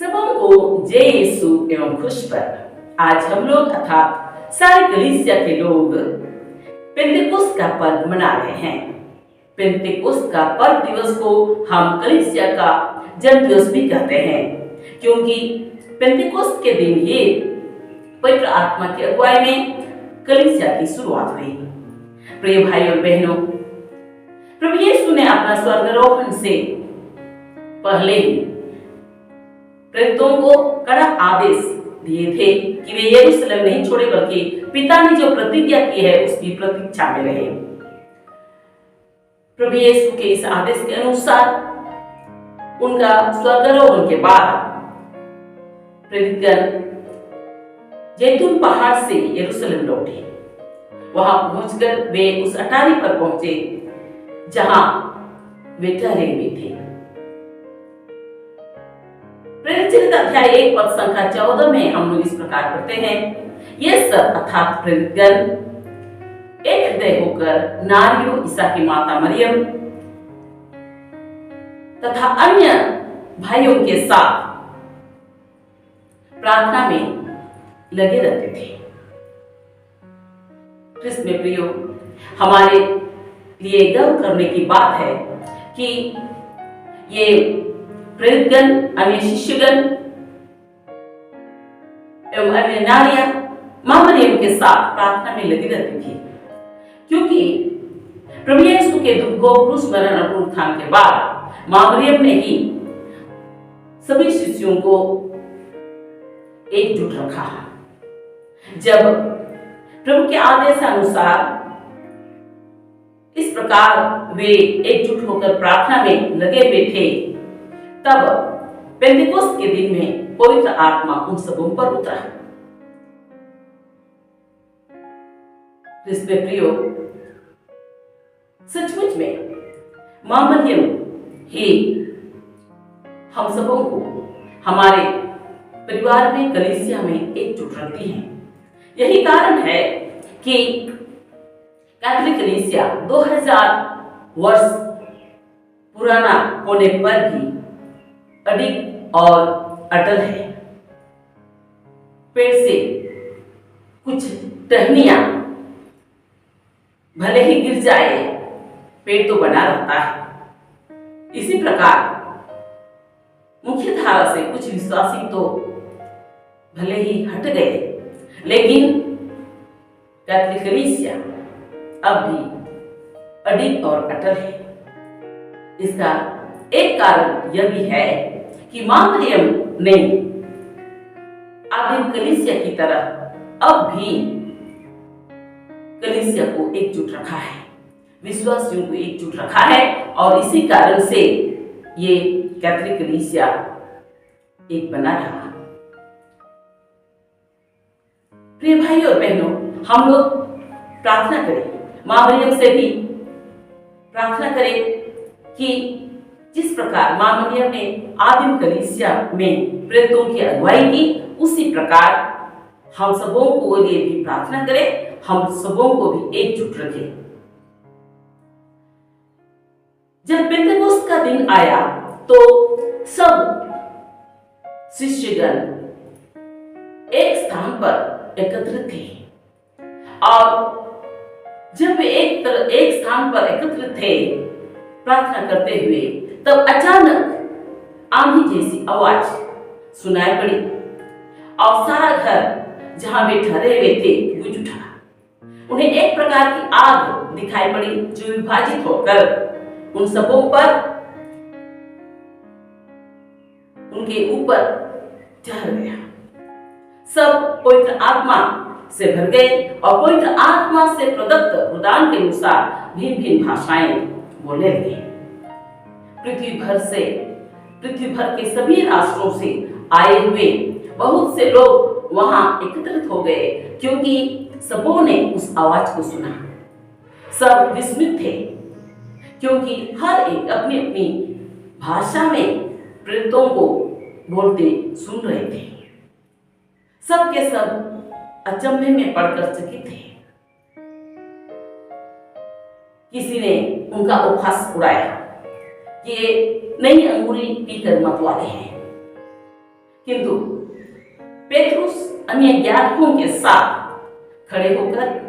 सबों को जय यीशु एवं खुश पर। आज हम लोग अर्थात सारे कलीसिया के लोग पेंतेकोस्त का पर्व मना रहे हैं। पेंतेकोस्त का पर्व दिवस को हम कलीसिया का जन्म दिवस भी कहते हैं, क्योंकि पेंतेकोस्त के दिन ही पवित्र आत्मा की अगुवाई में कलीसिया की शुरुआत हुई। प्रिय भाई और बहनों, प्रभु यीशु ने अपना स्वर्गारोहण से पहले ही प्रेरितों को कड़ा आदेश दिए थे कि वे यरूशलेम नहीं छोड़े, बल्कि पिता ने जो प्रतिज्ञा की है उसकी प्रतीक्षा में रहे। प्रभु यीशु के इस आदेश के अनुसार उनका स्वर्गारोहण के बाद प्रेरितगण जैतून पहाड़ से यरूशलेम लौटे। वहां पहुंचकर वे उस अटारी पर पहुंचे जहां वे ठहरे हुए थे। प्रेरित अध्याय 1 पद संख्या 14 में हम लोग इस प्रकार पढ़ते हैं, ये सब अर्थात प्रेरितगण एक हृदय होकर नारियों ईसा की माता मरियम तथा अन्य भाइयों के साथ प्रार्थना में लगे रहते थे। ख्रिस्त में प्रियो, हमारे लिए गर्व करने की बात है कि ये प्रेरितगण, अन्य शिष्यगण एवं अन्य नारियां मां मरियम के साथ प्रार्थना में लगी रहती थी, क्योंकि प्रभु यीशु के दुख को क्रूस मरण और पुनरुत्थान के बाद मां मरियम ने ही सभी शिष्यों को एकजुट रखा। जब प्रभु के आदेश अनुसार इस प्रकार वे एकजुट होकर प्रार्थना में लगे हुए थे, तब पेंतेकोस्त के दिन में पवित्र आत्मा उन सबों पर उतरा। ख्रिस्त में प्रियो, सचमुच में मां मरियम ही हम सबों को हमारे परिवार में, कलीसिया में एकजुट रखती हैं। यही कारण है कि कैथोलिक कलीसिया 2000 वर्ष पुराना होने पर भी अडिग और अटल है। पेड़ से कुछ टहनियां भले ही गिर जाए, पेड़ तो बना रहता है। इसी प्रकार मुख्य धारा से कुछ विश्वासी तो भले ही हट गए, लेकिन कैथोलिक कलीसिया अब भी अडिग और अटल है। इसका एक कारण यह भी है कि मां मरियम ने आदिम कलीसिया की तरह अब भी कलीसिया को एकजुट रखा है, विश्वासियों को एकजुट रखा है, और इसी कारण से ये कैथोलिक कलीसिया एक बना रहा। प्रिय भाई और बहनों, हम लोग प्रार्थना करें, मां मरियम से भी प्रार्थना करें कि जिस प्रकार मां मरियम ने आदिम कलीसिया में प्रेरितों की अगुवाई की, उसी प्रकार हम सबों को लिए भी प्रार्थना करें, हम सबों को भी एकजुट रखें। जब पेंतेकोस्त का दिन आया तो सब शिष्यगण एक स्थान पर एकत्रित थे, और जब वे एक स्थान पर एकत्रित थे प्रार्थना करते हुए, तब अचानक आंधी जैसी आवाज सुनाई पड़ी और सारा घर जहां वे ठहरे हुए थे गूंज उठा। उन्हें एक प्रकार की आग दिखाई पड़ी जो विभाजित होकर उन सबों पर, उनके ऊपर चढ़ गया। सब पवित्र आत्मा से भर गए और पवित्र आत्मा से प्रदत्त वरदान के अनुसार भिन्न भिन्न भाषाएं बोलने लगे। पृथ्वी भर के सभी राष्ट्रों से आए हुए बहुत से लोग वहां एकत्रित हो गए, क्योंकि सबों ने उस आवाज को सुना। सब विस्मित थे, क्योंकि हर एक अपनी अपनी भाषा में प्रेरितों को बोलते सुन रहे थे। सब के सब अचंभे में पड़कर चकित थे। किसी ने उनका उपहास उड़ाया, ये नई अंगूरी पीकर मत वाले हैं। किंतु पेतरुस अन्य 11 के साथ खड़े होकर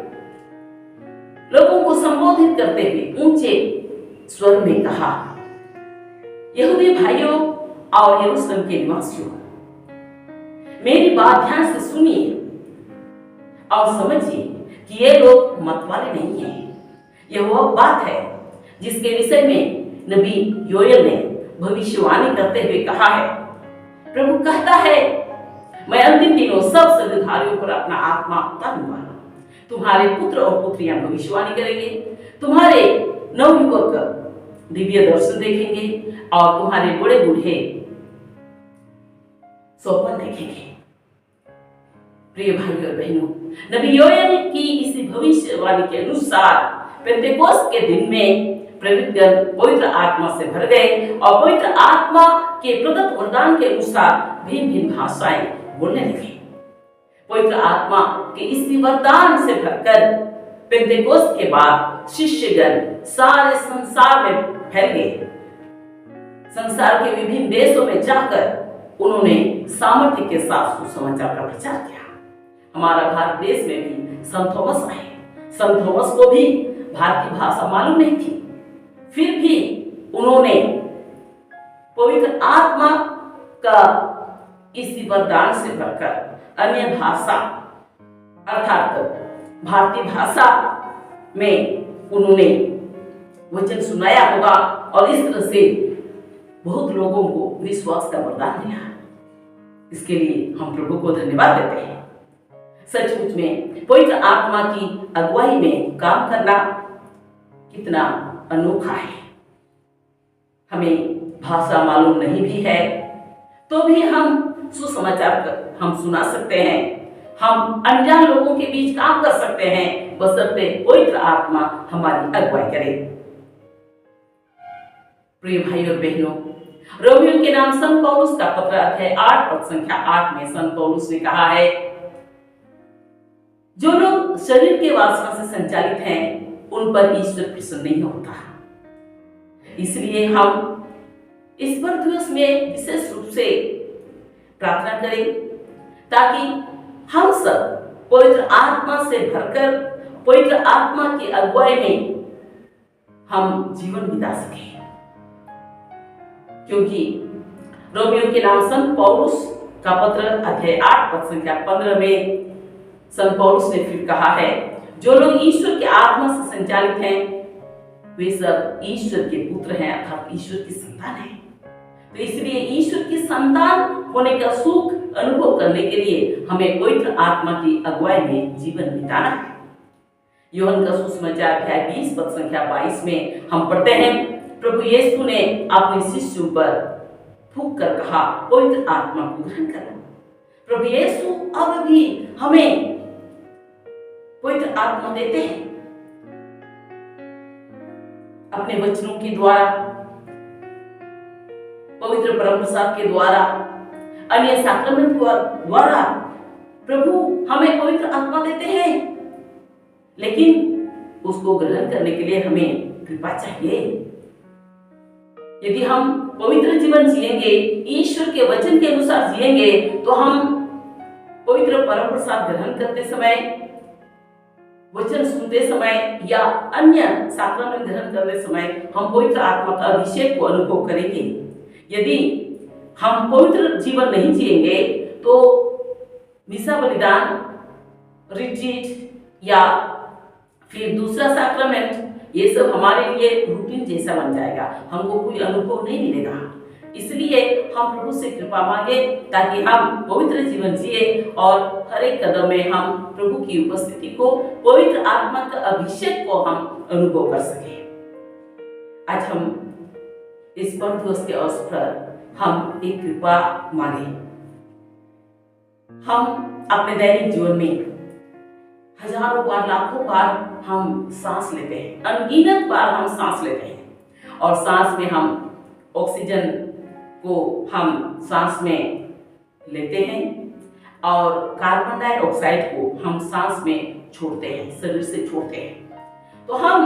लोगों को संबोधित करते हुए ऊंचे स्वर में कहा, यहूदी भाइयों और यरूशलेम के निवासियों, मेरी बात ध्यान से सुनिए और समझिए कि ये लोग मतवाले नहीं हैं। यह वह बात है जिसके विषय में नबी योएल ने भविष्यवाणी करते हुए कहा है, प्रभु कहता है, मैं अंतिम दिनों सब सदाधारियों पर अपना आत्मा उतारूंगा। तुम्हारे पुत्र और पुत्रियां भविष्यवाणी करेंगे, तुम्हारे नवयुवक दिव्य दर्शन देखेंगे और तुम्हारे बूढ़े बूढ़े स्वप्न देखेंगे। प्रिय भाइयों और बहनों, नबी योएल की इसी भविष्यवाणी के अनुसार पेंतेकोस्त के दिन में प्रेरितगण पवित्र आत्मा से भर गए और पवित्र आत्मा के प्रदत्त वरदान के अनुसार भिन्न भिन्न भाषाएं बोलने लगे। पवित्र आत्मा के इसी वरदान से भरकर पेंतेकोस्त के बाद शिष्यगण सारे संसार में फैल गए। संसार के विभिन्न देशों में जाकर उन्होंने सामर्थ्य के साथ सुसमाचार का प्रचार किया। हमारा भारत देश में भी संत थॉमस आए। संत थॉमस को भी भारतीय भाषा मालूम नहीं थी, फिर भी उन्होंने पवित्र आत्मा का इसी वरदान से भरकर अन्य भाषा अर्थात भारतीय भाषा में उन्होंने वचन सुनाया होगा और इस तरह से बहुत लोगों को विश्वास का वरदान मिला। इसके लिए हम प्रभु को धन्यवाद देते हैं। सचमुच में पवित्र आत्मा की अगुवाई में काम करना कितना अनोखा है। हमें भाषा मालूम नहीं भी है तो भी हम सुसमाचार हम सुना सकते हैं, हम अनजान लोगों के बीच काम कर सकते हैं, बशर्ते पवित्र आत्मा हमारी अगुवाई करे। प्रिय भाई और बहनों, रोमियों के नाम संत पौलुस का पत्र अध्याय 8 पद संख्या 8 में संत पौलुस ने कहा है, जो लोग शरीर के वासना से संचालित हैं उन पर ईश्वर प्रसन्न नहीं होता। इसलिए हम इस पर दिवस में विशेष रूप से प्रार्थना करें ताकि हम सब पवित्र आत्मा से भरकर पवित्र आत्मा की अगुवाई में हम जीवन बिता सकें। क्योंकि रोमियों के नाम संत पौलुस का पत्र अध्याय 8 पद संख्या 15 में संत पौलुस ने फिर कहा है, जो लोग ईश्वर के आत्मा से संचालित हैं वे सब ईश्वर के पुत्र हैं अर्थात ईश्वर की संतान हैं। तो इसलिए ईश्वर की संतान होने का सुख अनुभव करने के लिए हमें पवित्र आत्मा की अगुवाई में जीवन बिताना है। यूहन्ना का सुसमाचार अध्याय 20 पद संख्या 22 में हम पढ़ते हैं, प्रभु यीशु ने अपने शिष्यों पर फूंक कर कहा, पवित्र आत्मा को ग्रहण करो। प्रभु यीशु अब भी हमें पवित्र आत्मा देते हैं अपने वचनों के द्वारा, पवित्र परम प्रसाद के द्वारा, अन्य साक्रामेंट द्वारा प्रभु हमें पवित्र आत्मा देते हैं, लेकिन उसको ग्रहण करने के लिए हमें कृपा चाहिए। यदि हम पवित्र जीवन जिएंगे, ईश्वर के वचन के अनुसार जिएंगे, तो हम पवित्र परम प्रसाद ग्रहण करते समय, वचन सुनते समय या अन्य साक्रामेंट ग्रहण करते समय हम पवित्र आत्मा का अभिषेक को अनुभव करेंगे। यदि हम पवित्र जीवन नहीं जिएंगे तो मिसा बलिदान, रिट्रीट या फिर दूसरा साक्रामेंट, ये सब हमारे लिए रूटीन जैसा बन जाएगा, हमको कोई अनुभव नहीं मिलेगा। इसलिए हम प्रभु से कृपा मांगे ताकि हम पवित्र जीवन जिए और हर एक कदम में हम प्रभु की उपस्थिति को, पवित्र आत्मा का अभिषेक को हम अनुभव कर सके। आज हम इस पर्व दिवस के अवसर पर हम एक कृपा मांगे। हम अपने दैनिक जीवन में हजारों बार, लाखों बार हम सांस लेते हैं, अनगिनत बार हम सांस लेते हैं और सांस में हम ऑक्सीजन को हम सांस में लेते हैं और कार्बन डाइऑक्साइड को हम सांस में छोड़ते हैं, शरीर से छोड़ते हैं। तो हम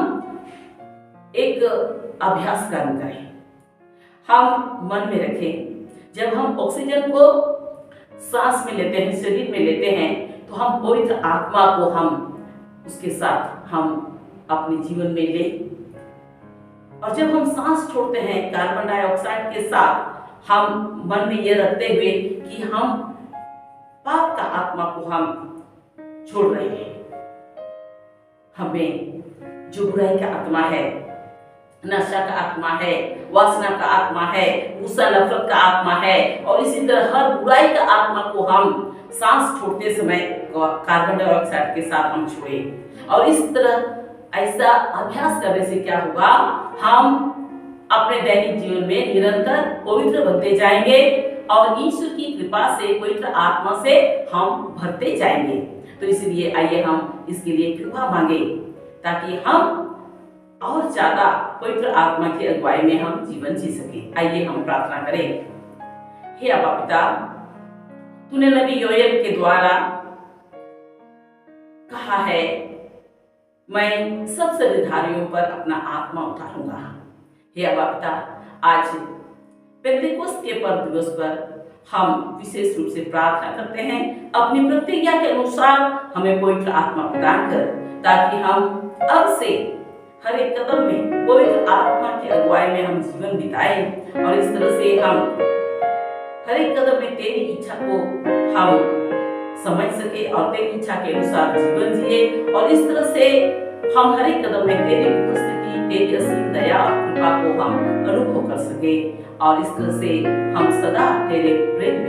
एक अभ्यास कर्म करें, हम मन में रखें, जब हम ऑक्सीजन को सांस में लेते हैं, शरीर में लेते हैं, तो हम पवित्र आत्मा को हम उसके साथ हम अपने जीवन में ले। और जब हम सांस छोड़ते हैं कार्बन डाइऑक्साइड के साथ, हम मन में ये रखते हुए कि हम पाप का आत्मा को हम छोड़ रहे हैं। हमें जो बुराई का आत्मा है, नशा का आत्मा है, वासना का आत्मा है, गुस्सा नफरत का आत्मा है, और इसी तरह हर बुराई का आत्मा को हम सांस छोड़ते समय कार्बन डाइऑक्साइड के साथ हम छोड़े। और इस तरह ऐसा अभ्यास करने से क्या होगा, हम अपने दैनिक जीवन में निरंतर पवित्र बनते जाएंगे और ईश्वर की कृपा से, पवित्र आत्मा से हम भरते जाएंगे। तो इसलिए आइए हम इसके लिए कृपा मांगे ताकि हम और ज्यादा पवित्र आत्मा की अगुवाई में हम जीवन जी सके। आइए हम प्रार्थना करें। हे अब्बा पिता, तूने नबी योएल के द्वारा कहा है, मैं सब शरीरधारियों पर अपना आत्मा उतारूंगा। हे अब्बा पिता, आज पेंतेकोस्त के पर्व दिवस पर हम विशेष रूप से प्रार्थना करते हैं, अपनी प्रतिज्ञा के अनुसार हमें पवित्र आत्मा प्रदान कर, ताकि हम अब से हर एक कदम में पवित्र आत्मा की अगुवाई में हम जीवन बिताएं और इस तरह से हम हर एक कदम में तेरी इच्छा को हम समझ सके और तेरी इच्छा के अनुसार जीवन जिए, और इस तरह से हम हर एक कदम में तेरी उपस्थिति, तेरी असीम दया और कृपा को हम अनुभव कर सके, और इस तरह से हम सदा तेरे प्रेम